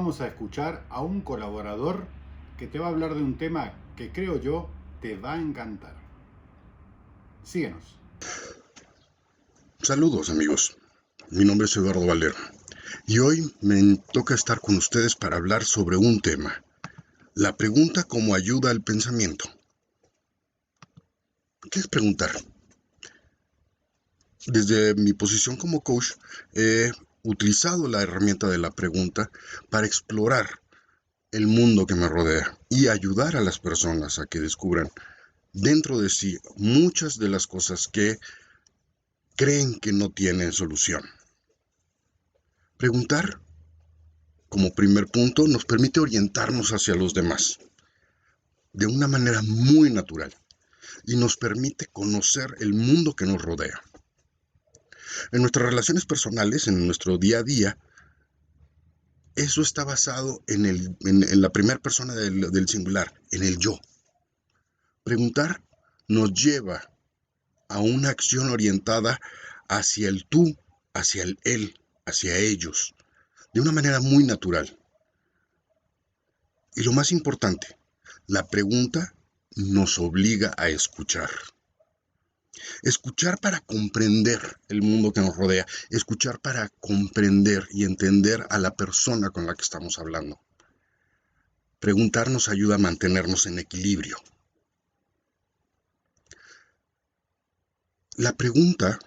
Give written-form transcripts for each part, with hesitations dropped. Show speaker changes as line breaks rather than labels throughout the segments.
vamos a escuchar a un colaborador que te va a hablar de un tema que creo yo te va a encantar. Síguenos.
Saludos amigos, mi nombre es Eduardo Valero y hoy me toca estar con ustedes para hablar sobre un tema, la pregunta como ayuda al pensamiento. ¿Qué es preguntar? Desde mi posición como coach he utilizado la herramienta de la pregunta para explorar el mundo que me rodea y ayudar a las personas a que descubran dentro de sí muchas de las cosas que creen que no tienen solución. Preguntar, como primer punto, nos permite orientarnos hacia los demás de una manera muy natural y nos permite conocer el mundo que nos rodea. En nuestras relaciones personales, en nuestro día a día, eso está basado en la primera persona del singular, en el yo. Preguntar nos lleva a una acción orientada hacia el tú, hacia el él, hacia ellos, de una manera muy natural. Y lo más importante, la pregunta nos obliga a escuchar. Escuchar para comprender el mundo que nos rodea, escuchar para comprender y entender a la persona con la que estamos hablando. Preguntar nos ayuda a mantenernos en equilibrio. La pregunta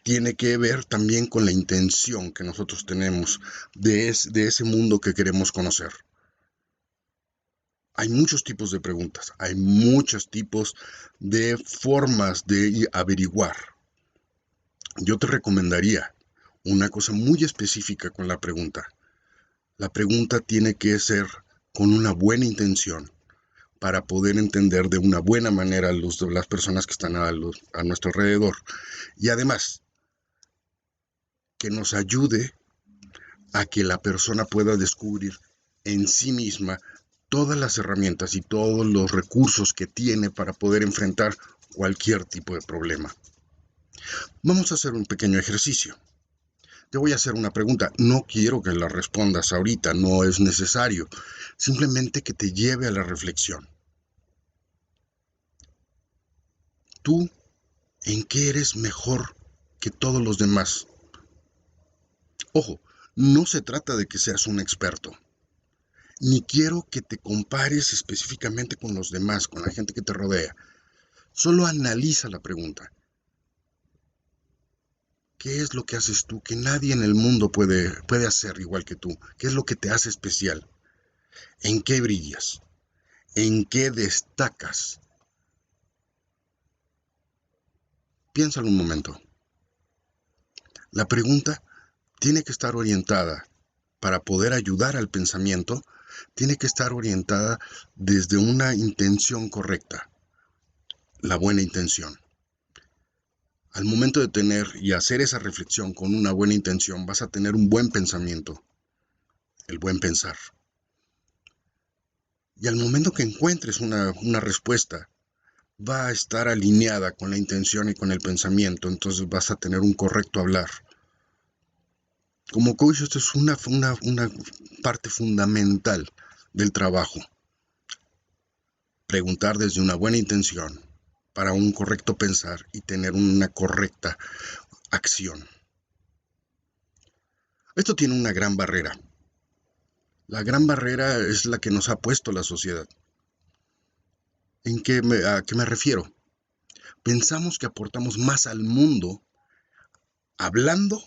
tiene que ver también con la intención que nosotros tenemos de ese mundo que queremos conocer. Hay muchos tipos de preguntas, hay muchos tipos de formas de averiguar. Yo te recomendaría una cosa muy específica con la pregunta. La pregunta tiene que ser con una buena intención para poder entender de una buena manera a las personas que están a nuestro alrededor. Y además, que nos ayude a que la persona pueda descubrir en sí misma todas las herramientas y todos los recursos que tiene para poder enfrentar cualquier tipo de problema. Vamos a hacer un pequeño ejercicio. Te voy a hacer una pregunta. No quiero que la respondas ahorita, no es necesario. Simplemente que te lleve a la reflexión. ¿Tú en qué eres mejor que todos los demás? Ojo, no se trata de que seas un experto. Ni quiero que te compares específicamente con los demás, con la gente que te rodea. Solo analiza la pregunta. ¿Qué es lo que haces tú que nadie en el mundo puede hacer igual que tú? ¿Qué es lo que te hace especial? ¿En qué brillas? ¿En qué destacas? Piénsalo un momento. La pregunta tiene que estar orientada para poder ayudar al pensamiento, tiene que estar orientada desde una intención correcta, la buena intención. Al momento de tener y hacer esa reflexión con una buena intención, vas a tener un buen pensamiento, el buen pensar. Y al momento que encuentres una respuesta, va a estar alineada con la intención y con el pensamiento, entonces vas a tener un correcto hablar. Como coach, esto es una parte fundamental del trabajo. Preguntar desde una buena intención para un correcto pensar y tener una correcta acción. Esto tiene una gran barrera. La gran barrera es la que nos ha puesto la sociedad. ¿A qué me refiero? Pensamos que aportamos más al mundo hablando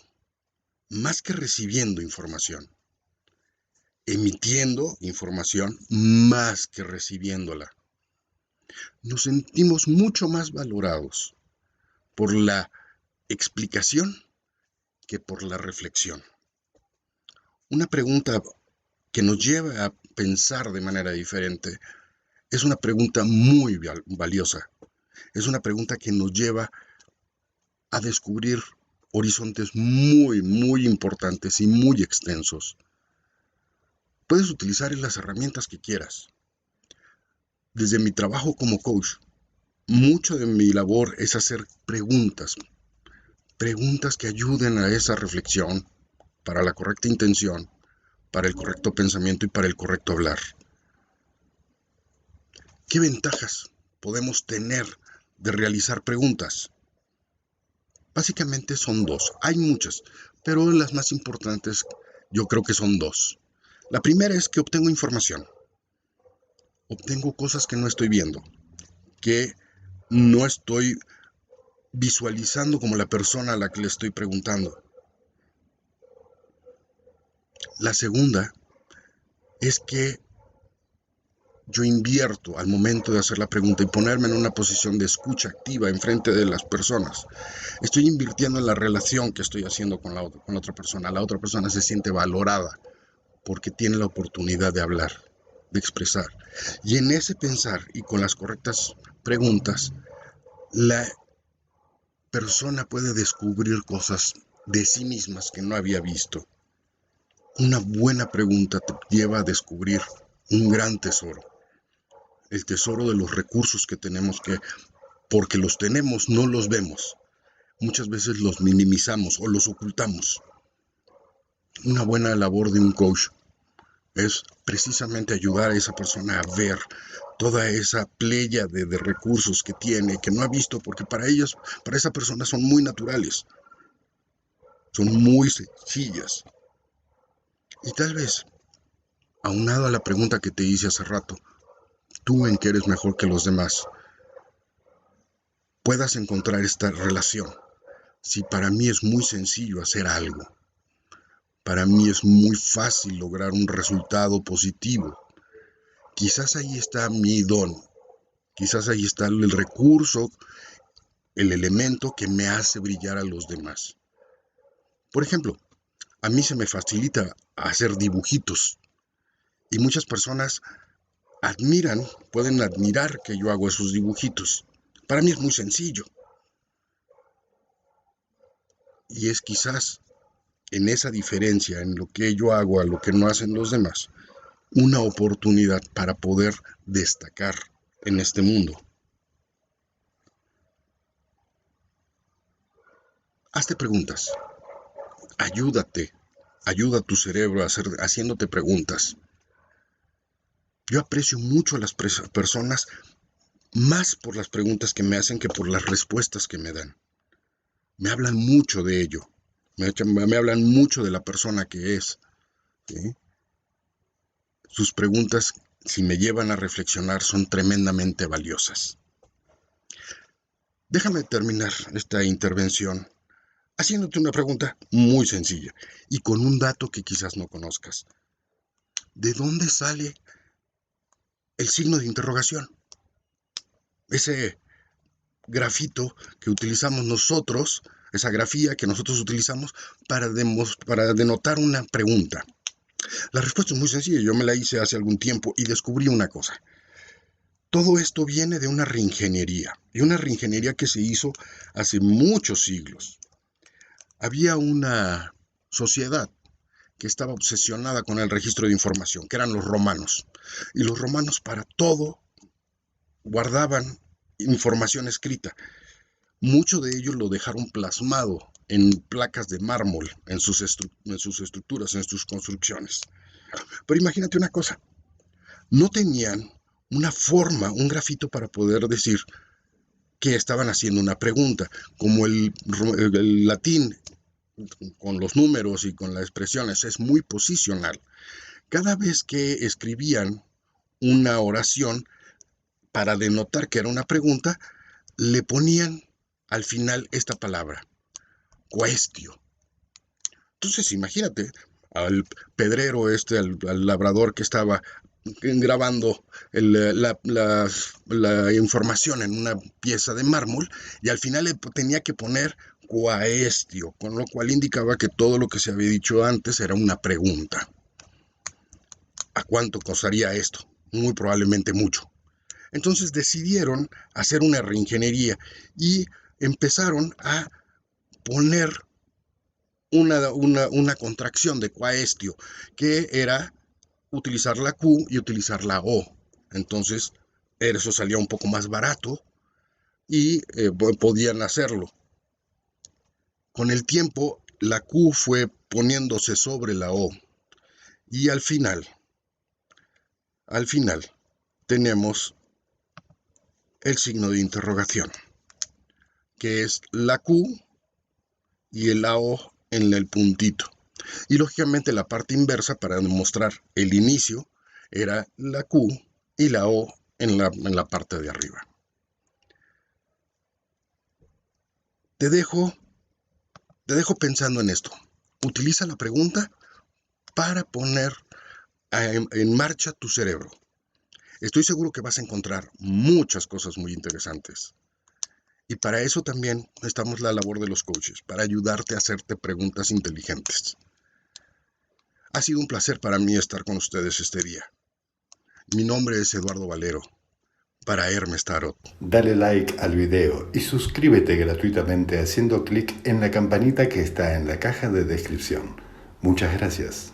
más que recibiendo información, emitiendo información más que recibiéndola. Nos sentimos mucho más valorados por la explicación que por la reflexión. Una pregunta que nos lleva a pensar de manera diferente es una pregunta muy valiosa. Es una pregunta que nos lleva a descubrir horizontes muy, muy importantes y muy extensos. Puedes utilizar las herramientas que quieras. Desde mi trabajo como coach, mucho de mi labor es hacer preguntas que ayuden a esa reflexión para la correcta intención, para el correcto pensamiento y para el correcto hablar. ¿Qué ventajas podemos tener de realizar preguntas? Básicamente son dos. Hay muchas, pero las más importantes yo creo que son dos. La primera es que obtengo información. Obtengo cosas que no estoy viendo, que no estoy visualizando como la persona a la que le estoy preguntando. La segunda es que yo invierto al momento de hacer la pregunta y ponerme en una posición de escucha activa enfrente de las personas. Estoy invirtiendo en la relación que estoy haciendo con la otra persona. La otra persona se siente valorada porque tiene la oportunidad de hablar, de expresar. Y en ese pensar y con las correctas preguntas, la persona puede descubrir cosas de sí mismas que no había visto. Una buena pregunta te lleva a descubrir un gran tesoro. El tesoro de los recursos que tenemos que, porque los tenemos, no los vemos. Muchas veces los minimizamos o los ocultamos. Una buena labor de un coach es precisamente ayudar a esa persona a ver toda esa playa de recursos que tiene, que no ha visto, porque para ellos, para esa persona son muy naturales, son muy sencillas. Y tal vez, aunado a la pregunta que te hice hace rato, tú en qué eres mejor que los demás, puedas encontrar esta relación. Si para mí es muy sencillo hacer algo, para mí es muy fácil lograr un resultado positivo, quizás ahí está mi don, quizás ahí está el recurso, el elemento que me hace brillar a los demás. Por ejemplo, a mí se me facilita hacer dibujitos y muchas personas pueden admirar que yo hago esos dibujitos. Para mí es muy sencillo. Y es quizás en esa diferencia, en lo que yo hago a lo que no hacen los demás, una oportunidad para poder destacar en este mundo. Hazte preguntas. Ayuda a tu cerebro haciéndote preguntas. Yo aprecio mucho a las personas más por las preguntas que me hacen que por las respuestas que me dan. Me hablan mucho de ello. Me hablan mucho de la persona que es. ¿Sí? Sus preguntas, si me llevan a reflexionar, son tremendamente valiosas. Déjame terminar esta intervención haciéndote una pregunta muy sencilla y con un dato que quizás no conozcas. ¿De dónde sale el signo de interrogación? Ese grafito que utilizamos nosotros, esa grafía que nosotros utilizamos para denotar una pregunta. La respuesta es muy sencilla, yo me la hice hace algún tiempo y descubrí una cosa. Todo esto viene de una reingeniería, y una reingeniería que se hizo hace muchos siglos. Había una sociedad que estaba obsesionada con el registro de información, que eran los romanos. Y los romanos para todo guardaban información escrita. Mucho de ello lo dejaron plasmado en placas de mármol, en sus estructuras, en sus construcciones. Pero imagínate una cosa, no tenían una forma, un grafito para poder decir que estaban haciendo una pregunta, como el latín con los números y con las expresiones es muy posicional. Cada vez que escribían una oración para denotar que era una pregunta, le ponían al final esta palabra, quaestio. Entonces imagínate al pedrero al labrador que estaba grabando la información en una pieza de mármol y al final le tenía que poner quaestio, con lo cual indicaba que todo lo que se había dicho antes era una pregunta. ¿A cuánto costaría esto? Muy probablemente mucho. Entonces decidieron hacer una reingeniería y empezaron a poner una contracción de quaestio, que era utilizar la Q y utilizar la O. Entonces, eso salía un poco más barato y podían hacerlo. Con el tiempo, la Q fue poniéndose sobre la O Y al final tenemos el signo de interrogación, que es la Q y la O en el puntito. Y lógicamente la parte inversa para demostrar el inicio era la Q y la O en la parte de arriba. Te dejo pensando en esto. Utiliza la pregunta para poner en marcha tu cerebro. Estoy seguro que vas a encontrar muchas cosas muy interesantes. Y para eso también estamos la labor de los coaches, para ayudarte a hacerte preguntas inteligentes. Ha sido un placer para mí estar con ustedes este día. Mi nombre es Eduardo Valero, para Hermes Tarot.
Dale like al video y suscríbete gratuitamente haciendo clic en la campanita que está en la caja de descripción. Muchas gracias.